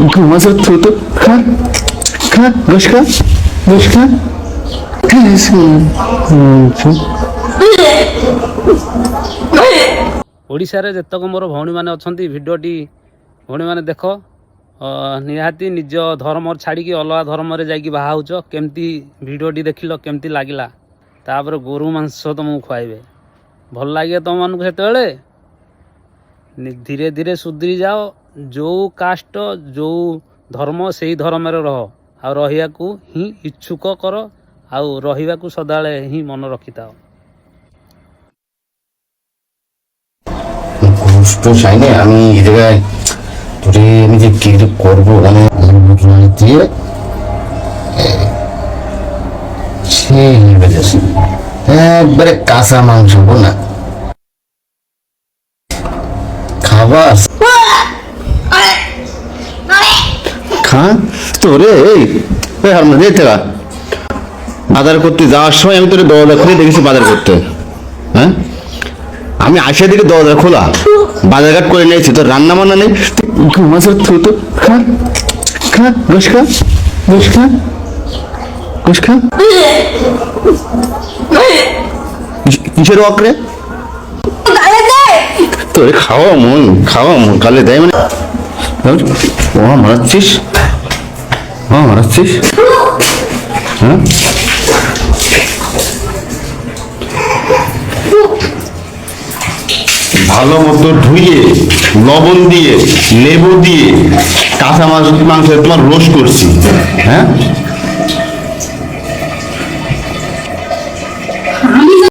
ঘুমাসের থুতো খা খা গোস খা গোস খা ଓଡ଼ିଶାରେ ଯେତେକ ମୋର ଭଉଣୀମାନେ ଅଛନ୍ତି ଭିଡ଼ିଓଟି ଭଉଣୀମାନେ ଦେଖ ନିହାତି ନିଜ ଧର୍ମ ଛାଡ଼ିକି ଅଲଗା ଧର୍ମରେ ଯାଇକି ବାହା ହେଉଛ କେମିତି ଭିଡ଼ିଓଟି ଦେଖିଲ କେମିତି ଲାଗିଲା ତାପରେ ଗୋରୁ ମାଂସ ତୁମକୁ ଖୁଆଇବେ ଭଲ ଲାଗିବ ତୁମମାନଙ୍କୁ ସେତେବେଳେ ଧୀରେ ଧୀରେ ସୁଧୁରି ଯାଅ ଯେଉଁ କାଷ୍ଟ ଯେଉଁ ଧର୍ମ ସେଇ ଧର୍ମରେ ରହ ଆଉ ରହିବାକୁ ହିଁ ଇଚ୍ଛୁକ କର ଆଉ ରହିବାକୁ ସଦାବେଳେ ହିଁ ମନ রক্ষিতাও কষ্ট চাই না আমি এই জায়গায় তোরে আমি যে কি করবো মানে দিয়ে একবারে কাঁচা মাংস না খাবার খা তোরে এই হারমোন যেতে গা বাজার করতে যাওয়ার সময় আমি তোরে দরজা খুলে দেখেছি বাজার করতে হ্যাঁ আমি আসে দিকে দরজা খোলা বাজারঘাট করে নিয়েছি তোর রান্না বান্না নেই ঘুমাসের থুতো খা খা গোস খা গোস খা গোস খা কিসের অকরে তোরে খাওয়া মন কালে দেয় মানে ও মারাচ্ছিস হ্যাঁ ভালো মতো ধুয়ে লবণ দিয়ে লেবু দিয়ে কাঁচা মাংস তোমার রোস্ট করছি হ্যাঁ